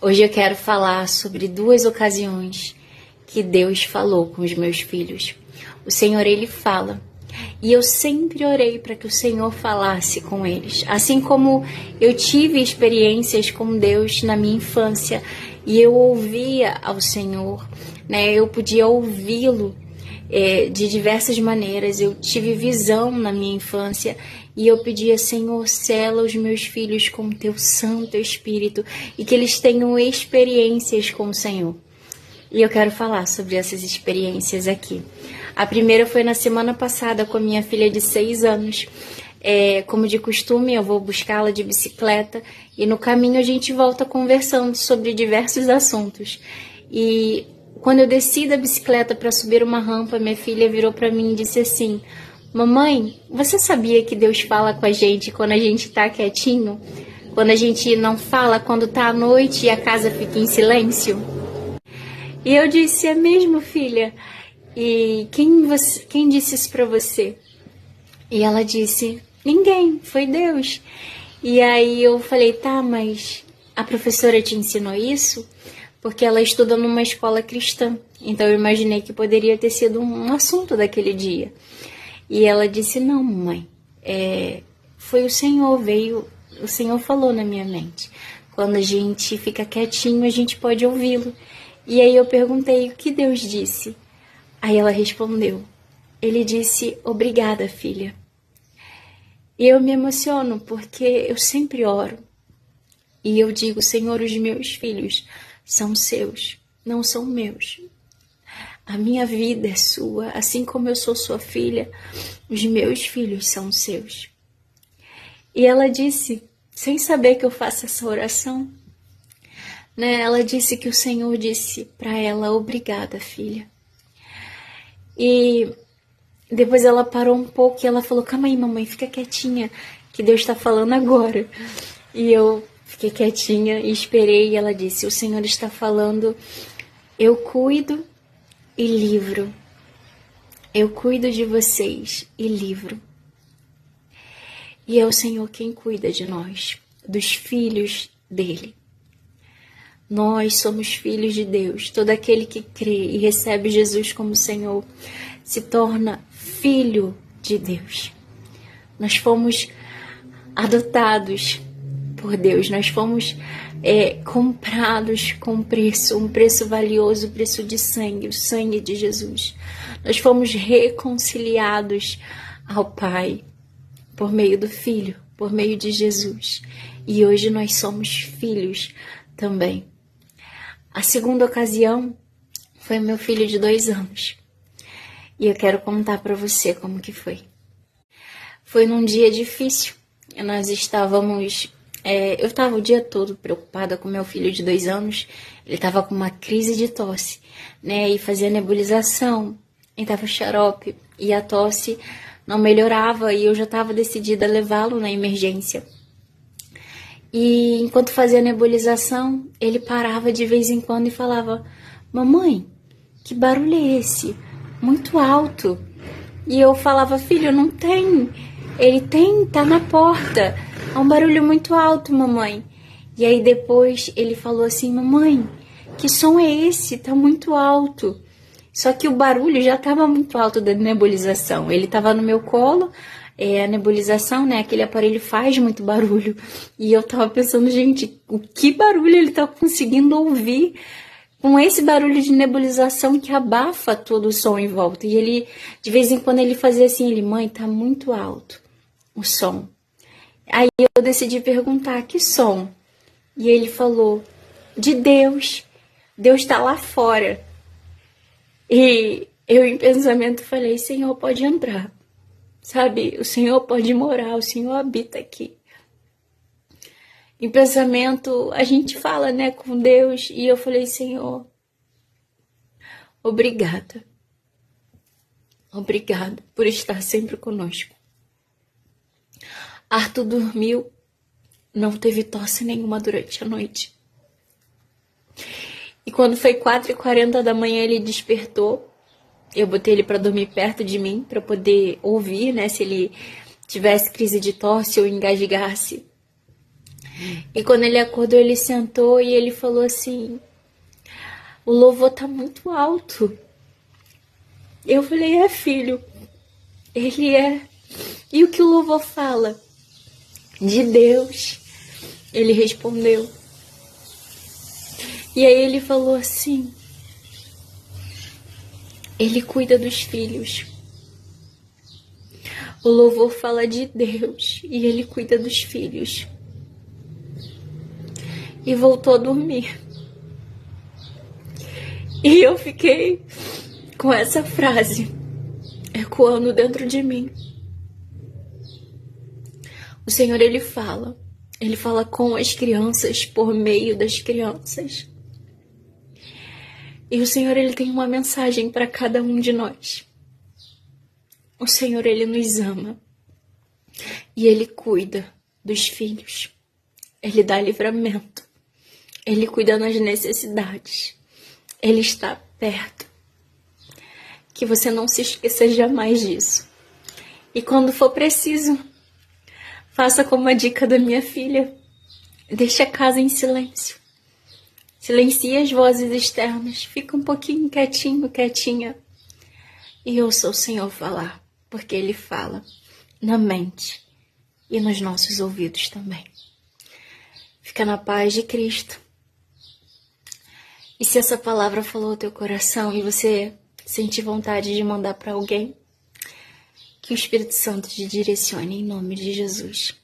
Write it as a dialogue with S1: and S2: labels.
S1: Hoje eu quero falar sobre duas ocasiões que Deus falou com os meus filhos. O Senhor, Ele fala. E eu sempre orei para que o Senhor falasse com eles. Assim como eu tive experiências com Deus na minha infância e eu ouvia ao Senhor, né? Eu podia ouvi-lo de diversas maneiras. Eu tive visão na minha infância e eu pedia: Senhor, sela os meus filhos com o teu Santo Espírito e que eles tenham experiências com o Senhor. E eu quero falar sobre essas experiências aqui. A primeira foi na semana passada com a minha filha de 6 anos. Como de costume, eu vou buscá-la de bicicleta e no caminho a gente volta conversando sobre diversos assuntos. E quando eu desci da bicicleta para subir uma rampa, minha filha virou para mim e disse assim: Mamãe, você sabia que Deus fala com a gente quando a gente tá quietinho? Quando a gente não fala, quando tá à noite e a casa fica em silêncio? E eu disse: é mesmo, filha? E quem disse isso pra você? E ela disse: ninguém, foi Deus. E aí eu falei: tá, mas a professora te ensinou isso? Porque ela estuda numa escola cristã. Então eu imaginei que poderia ter sido um assunto daquele dia. E ela disse: não, mãe, foi o Senhor, o Senhor falou na minha mente. Quando a gente fica quietinho, a gente pode ouvi-lo. E aí eu perguntei: o que Deus disse? Aí ela respondeu: Ele disse: obrigada, filha. E eu me emociono porque eu sempre oro. E eu digo: Senhor, os meus filhos são seus, não são meus. A minha vida é sua, assim como eu sou sua filha, os meus filhos são seus. E ela disse, sem saber que eu faço essa oração, né? Ela disse que o Senhor disse para ela: obrigada, filha. E depois ela parou um pouco e ela falou: calma aí, mamãe, fica quietinha, que Deus está falando agora. E eu fiquei quietinha e esperei, e ela disse: o Senhor está falando, eu cuido e livro. Eu cuido de vocês e livro. E é o Senhor quem cuida de nós, dos filhos dele. Nós somos filhos de Deus. Todo aquele que crê e recebe Jesus como Senhor se torna filho de Deus. Nós fomos adotados por Deus. Nós fomos comprados com um preço valioso, o preço de sangue, o sangue de Jesus. Nós fomos reconciliados ao Pai por meio do Filho, por meio de Jesus. E hoje nós somos filhos também. A segunda ocasião foi meu filho de 2 anos. E eu quero contar para você como que foi. Foi num dia difícil. Nós estávamos... eu estava o dia todo preocupada com meu filho de 2 anos. Ele estava com uma crise de tosse, né? E fazia nebulização, e dava xarope. E a tosse não melhorava e eu já estava decidida a levá-lo na emergência. E enquanto fazia a nebulização, ele parava de vez em quando e falava: mamãe, que barulho é esse? Muito alto. E eu falava: filho, não tem. Ele tem, tá na porta. É um barulho muito alto, mamãe. E aí depois ele falou assim: mamãe, que som é esse? Tá muito alto. Só que o barulho já estava muito alto da nebulização. Ele estava no meu colo. A nebulização, né? Aquele aparelho faz muito barulho. E eu tava pensando: gente, o que barulho ele tá conseguindo ouvir com esse barulho de nebulização que abafa todo o som em volta? E ele, de vez em quando, ele fazia assim: mãe, tá muito alto o som. Aí eu decidi perguntar: que som? E ele falou: de Deus. Deus tá lá fora. E eu, em pensamento, falei: Senhor, pode entrar. Sabe, o Senhor pode morar, o Senhor habita aqui. Em pensamento, a gente fala, né, com Deus. E eu falei: Senhor, obrigada. Obrigada por estar sempre conosco. Arthur dormiu, não teve tosse nenhuma durante a noite. E quando foi 4h40 da manhã, ele despertou. Eu botei ele para dormir perto de mim, para poder ouvir, né, se ele tivesse crise de tosse ou engasgasse. E quando ele acordou, ele sentou e ele falou assim: o louvor tá muito alto. Eu falei: é, filho, ele é. E o que o louvor fala? De Deus. Ele respondeu. E aí ele falou assim: ele cuida dos filhos. O louvor fala de Deus e ele cuida dos filhos. E voltou a dormir. E eu fiquei com essa frase ecoando dentro de mim. O Senhor, ele fala com as crianças, por meio das crianças. E o Senhor, ele tem uma mensagem para cada um de nós. O Senhor, ele nos ama. E ele cuida dos filhos. Ele dá livramento. Ele cuida das necessidades. Ele está perto. Que você não se esqueça jamais disso. E quando for preciso, faça como a dica da minha filha. Deixe a casa em silêncio. Silencie as vozes externas. Fica um pouquinho quietinho, quietinha. E ouça o Senhor falar. Porque Ele fala na mente e nos nossos ouvidos também. Fica na paz de Cristo. E se essa palavra falou ao teu coração e você sentir vontade de mandar para alguém, que o Espírito Santo te direcione em nome de Jesus.